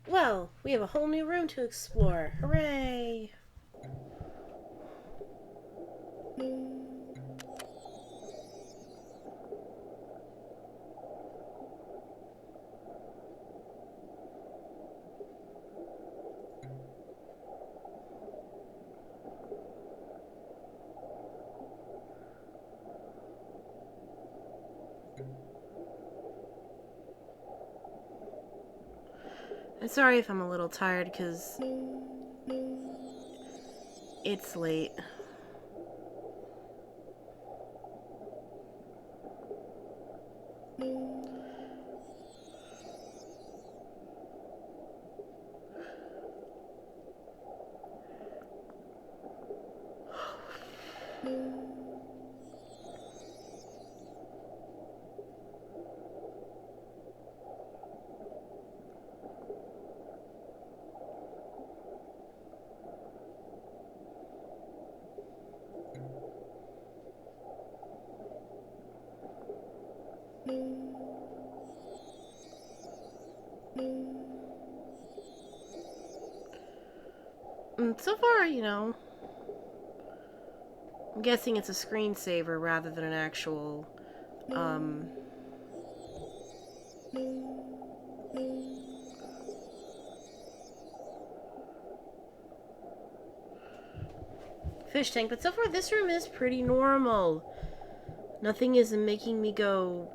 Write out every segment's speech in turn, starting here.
Well, we have a whole new room to explore. Hooray! I'm sorry if I'm a little tired because it's late. So far, I'm guessing it's a screensaver rather than an actual, um, fish tank. But so far, this room is pretty normal. Nothing is making me go,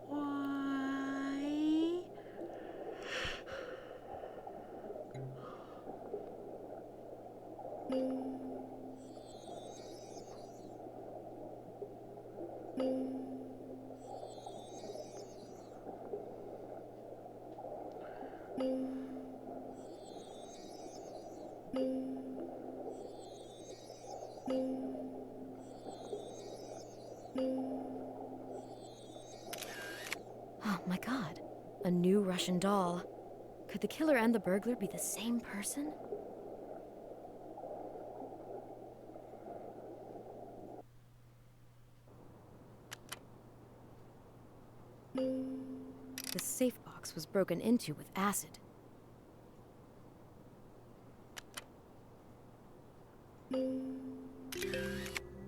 why? Oh my god. A new Russian doll. Could the killer and the burglar be the same person? The safe box was broken into with acid.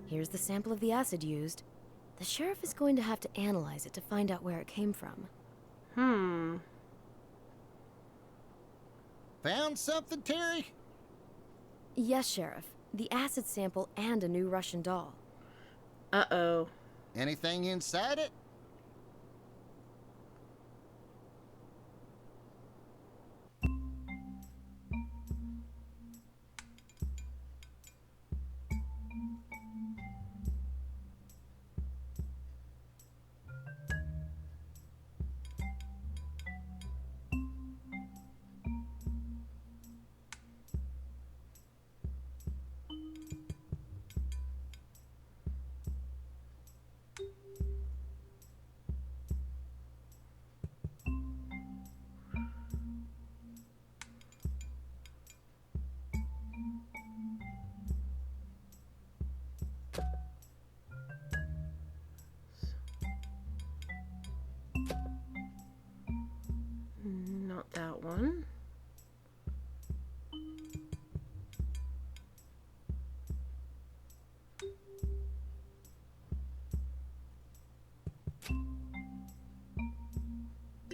Here's the sample of the acid used. The sheriff is going to have to analyze it to find out where it came from. Hmm. Found something, Terry? Yes, Sheriff. The acid sample and a new Russian doll. Uh-oh. Anything inside it? Not that one.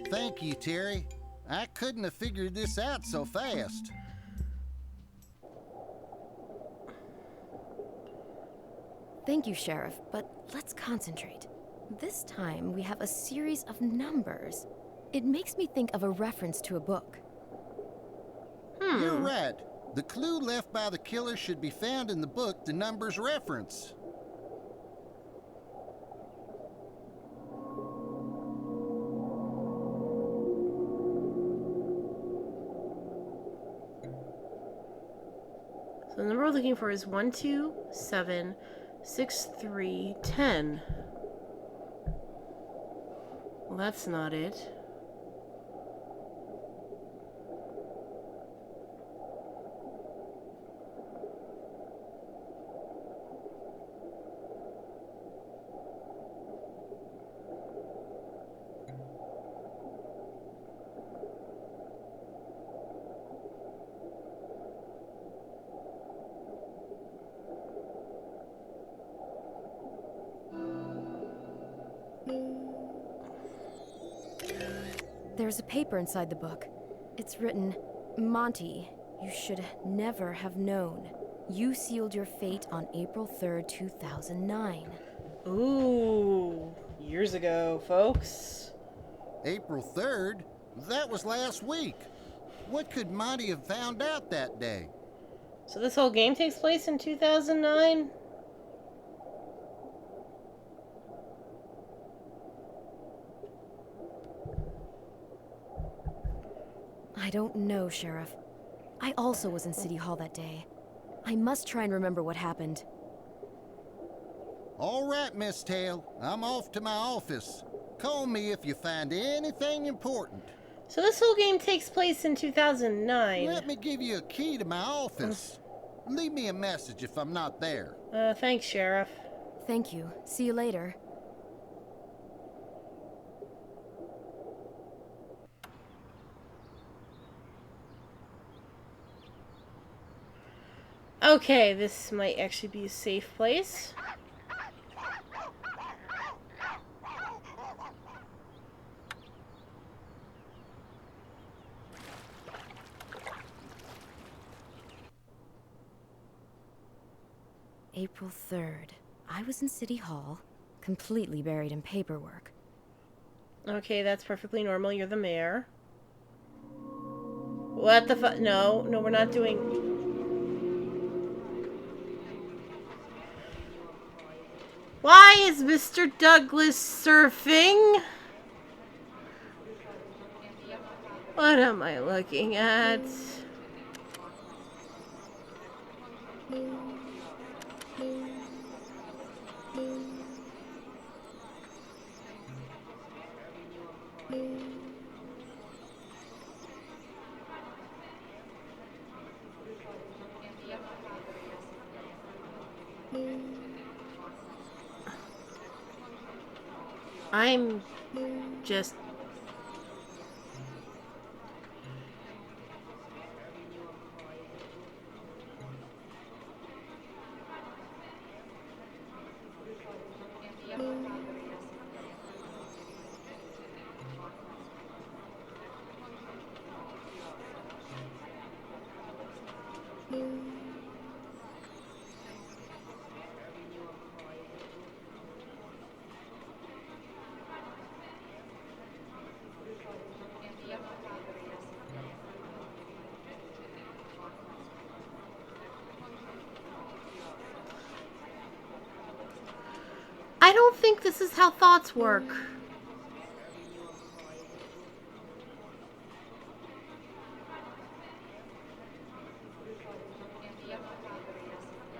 Thank you, Terry. I couldn't have figured this out so fast. Thank you, Sheriff, but let's concentrate. This time we have a series of numbers. It makes me think of a reference to a book. You're right. The clue left by the killer should be found in the book the numbers reference. So the number we're looking for is 1276310. Well, that's not it. There's a paper inside the book. It's written, Monty, you should never have known. You sealed your fate on April 3rd, 2009. Ooh, years ago, folks. April 3rd? That was last week. What could Monty have found out that day? So this whole game takes place in 2009? I don't know, Sheriff. I also was in City Hall that day. I must try and remember what happened. All right, Miss Tail. I'm off to my office. Call me if you find anything important. So this whole game takes place in 2009. Let me give you a key to my office. Leave me a message if I'm not there. Thanks, Sheriff. Thank you. See you later. Okay, this might actually be a safe place. April 3rd. I was in City Hall, completely buried in paperwork. Okay, that's perfectly normal. You're the mayor. What the fuck? No, we're not doing... Why is Mr. Douglas surfing? What am I looking at? I'm just... I don't think this is how thoughts work.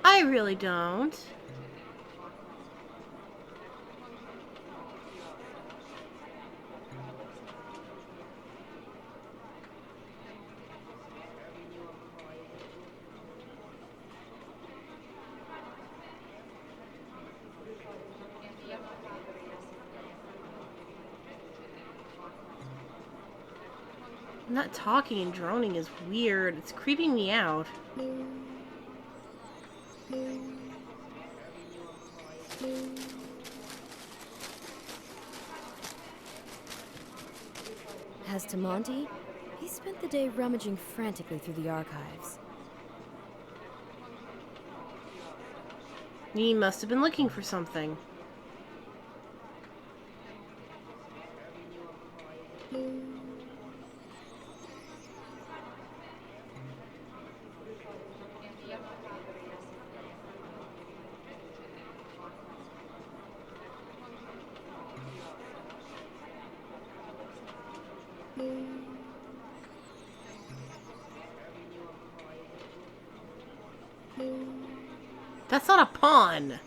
I really don't. Not talking and droning is weird. It's creeping me out. As to Monty, he spent the day rummaging frantically through the archives. He must have been looking for something. That's not a pawn.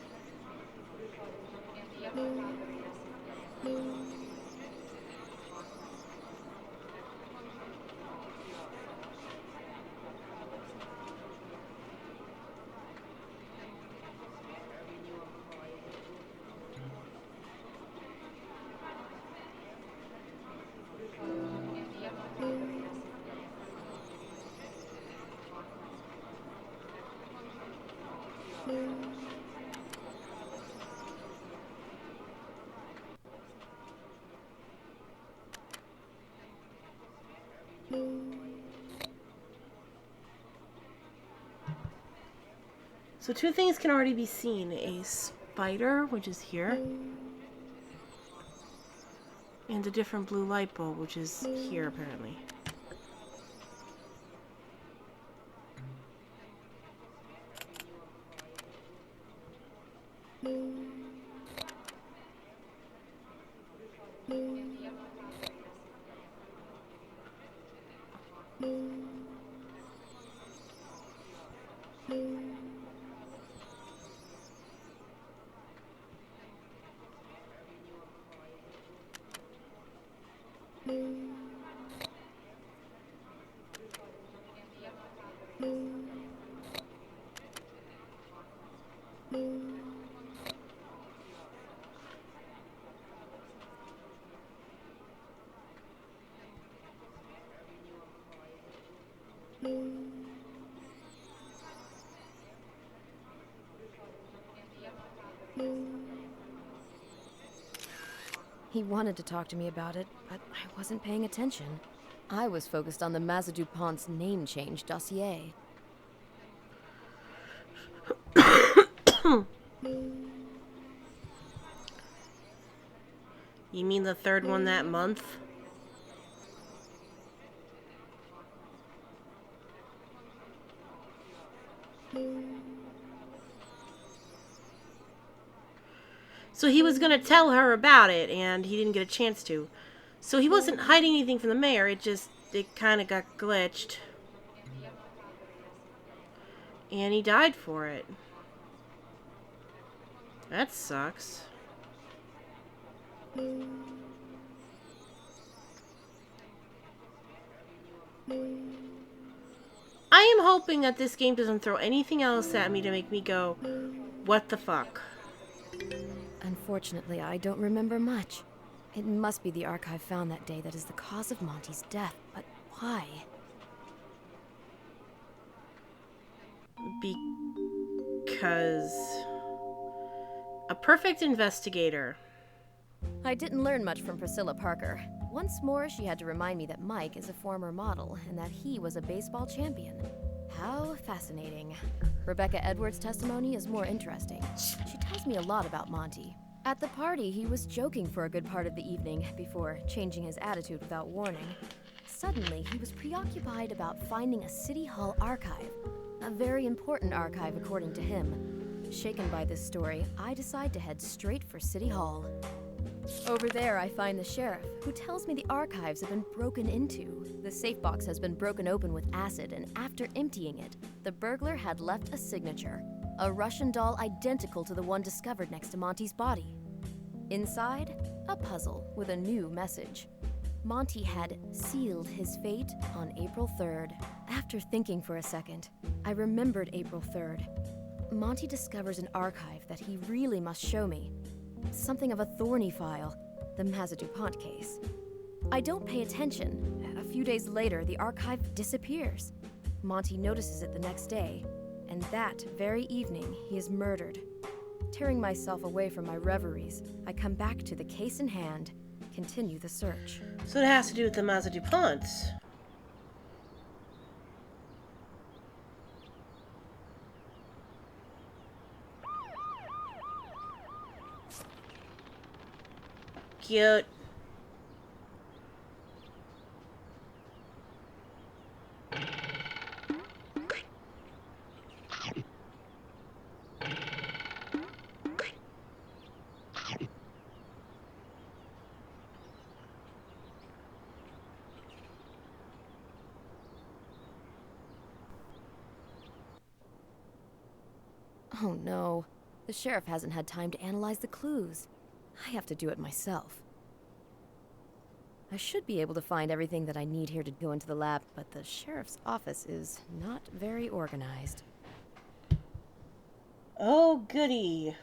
So 2 things can already be seen. A spider, which is here, and a different blue light bulb, which is here, apparently. He wanted to talk to me about it, but I wasn't paying attention. I was focused on the Maza DuPont's name change dossier. You mean the 3rd one that month? So he was gonna tell her about it, and he didn't get a chance to. So he wasn't hiding anything from the mayor, it kind of got glitched. And he died for it. That sucks. I am hoping that this game doesn't throw anything else at me to make me go, what the fuck? Unfortunately, I don't remember much. It must be the archive found that day that is the cause of Monty's death, but why? Because... a perfect investigator. I didn't learn much from Priscilla Parker. Once more, she had to remind me that Mike is a former model and that he was a baseball champion. How fascinating. Rebecca Edwards' testimony is more interesting. She tells me a lot about Monty. At the party, he was joking for a good part of the evening before changing his attitude without warning. Suddenly, he was preoccupied about finding a City Hall archive. A very important archive, according to him. Shaken by this story, I decide to head straight for City Hall. Over there, I find the sheriff, who tells me the archives have been broken into. The safe box has been broken open with acid, and after emptying it, the burglar had left a signature. A Russian doll identical to the one discovered next to Monty's body. Inside, a puzzle with a new message. Monty had sealed his fate on April 3rd. After thinking for a second, I remembered April 3rd. Monty discovers an archive that he really must show me. Something of a thorny file, the Maza DuPont case. I don't pay attention. A few days later, the archive disappears. Monty notices it the next day, and that very evening, he is murdered. Tearing myself away from my reveries, I come back to the case in hand, continue the search. So it has to do with the Maza DuPont. Cute. Oh no, the sheriff hasn't had time to analyze the clues. I have to do it myself. I should be able to find everything that I need here to go into the lab, but the sheriff's office is not very organized. Oh, goody.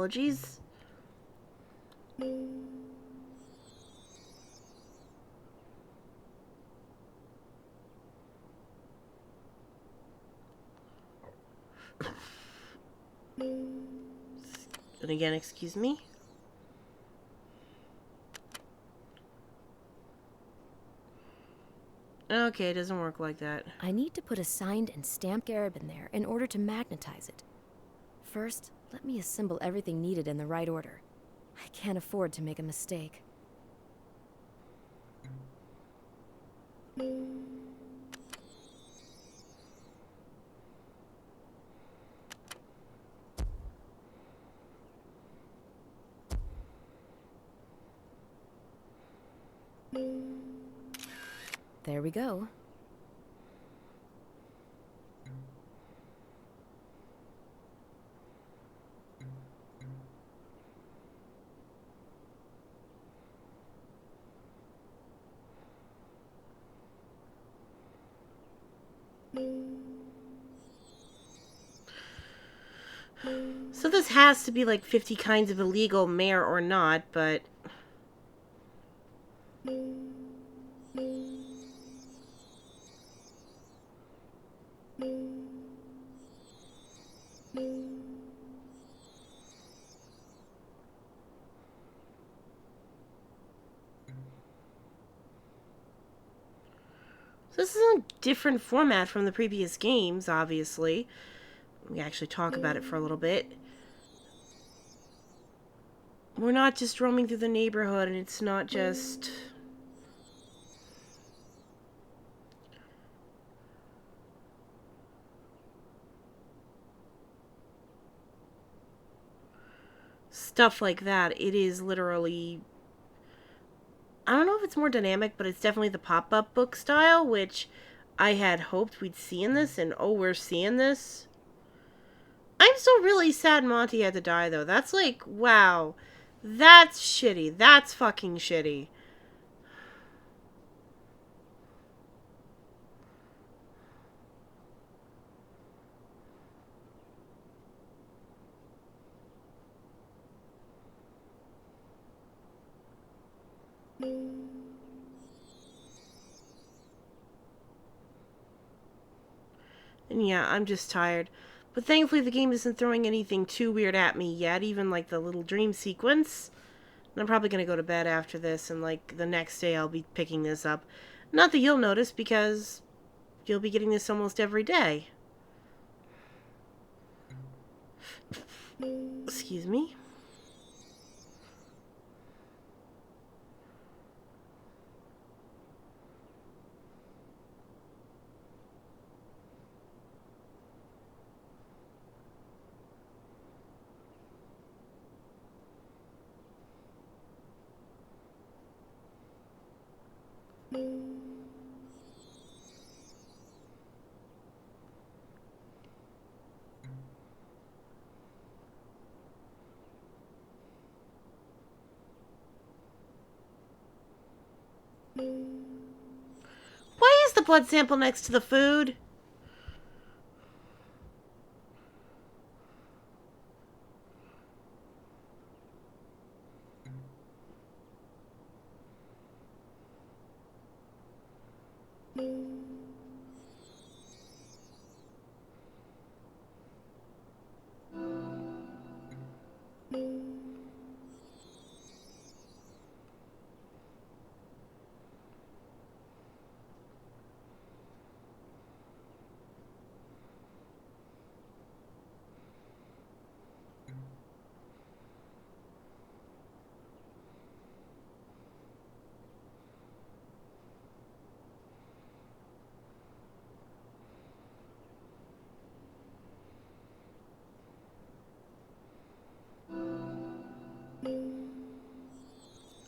apologies. And again, excuse me. Okay, it doesn't work like that. I need to put a signed and stamped scarab in there in order to magnetize it. First, let me assemble everything needed in the right order. I can't afford to make a mistake. There we go. So this has to be like 50 kinds of illegal, mayor or not, but... So this is a different format from the previous games, obviously. We actually talk about it for a little bit. We're not just roaming through the neighborhood, and it's not just... stuff like that. It is literally... I don't know if it's more dynamic, but it's definitely the pop-up book style, which I had hoped we'd see in this, and oh, we're seeing this. I'm still really sad Monty had to die, though. That's like, wow. That's shitty. That's fucking shitty. And yeah, I'm just tired. But thankfully the game isn't throwing anything too weird at me yet, even like the little dream sequence. And I'm probably going to go to bed after this, and like the next day I'll be picking this up. Not that you'll notice, because you'll be getting this almost every day. Excuse me. Why is the blood sample next to the food?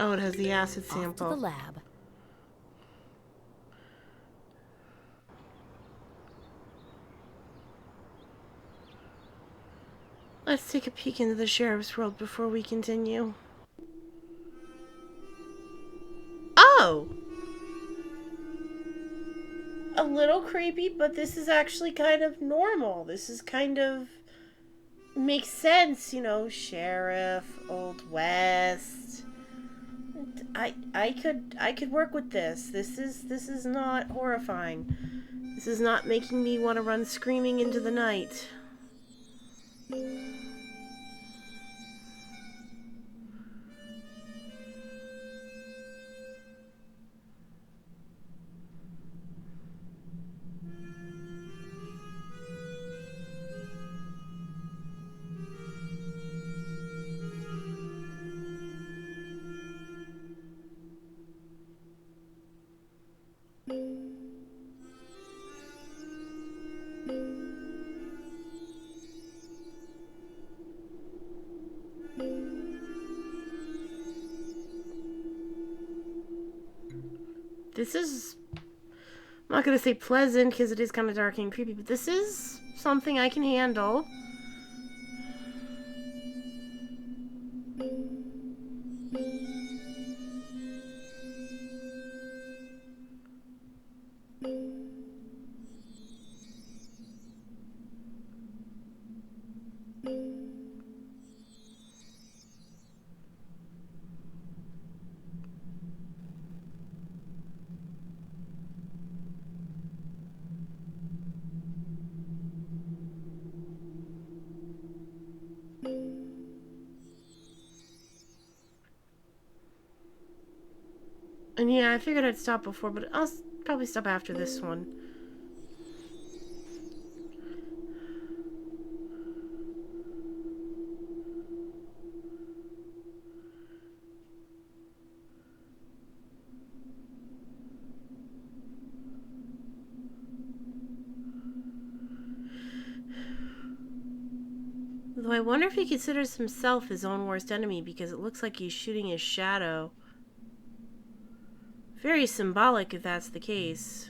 Oh, it has the acid Off to sample. the lab. Let's take a peek into the sheriff's world before we continue. Oh! A little creepy, but this is actually kind of normal. This is kind of makes sense, you know, sheriff, Old West. I could work with this. This is not horrifying. This is not making me want to run screaming into the night. This is, I'm not going to say pleasant because it is kind of dark and creepy, but this is something I can handle. And yeah, I figured I'd stop before, but I'll probably stop after this one. Though I wonder if he considers himself his own worst enemy, because it looks like he's shooting his shadow. Very symbolic if that's the case.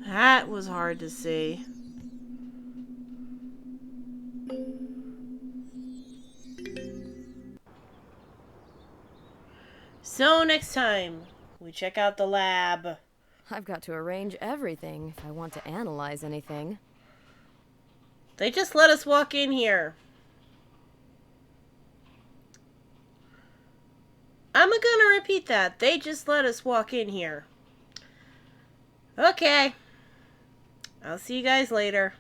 That was hard to see. So next time, we check out the lab. I've got to arrange everything if I want to analyze anything. They just let us walk in here. I'm gonna repeat that. They just let us walk in here. Okay. I'll see you guys later.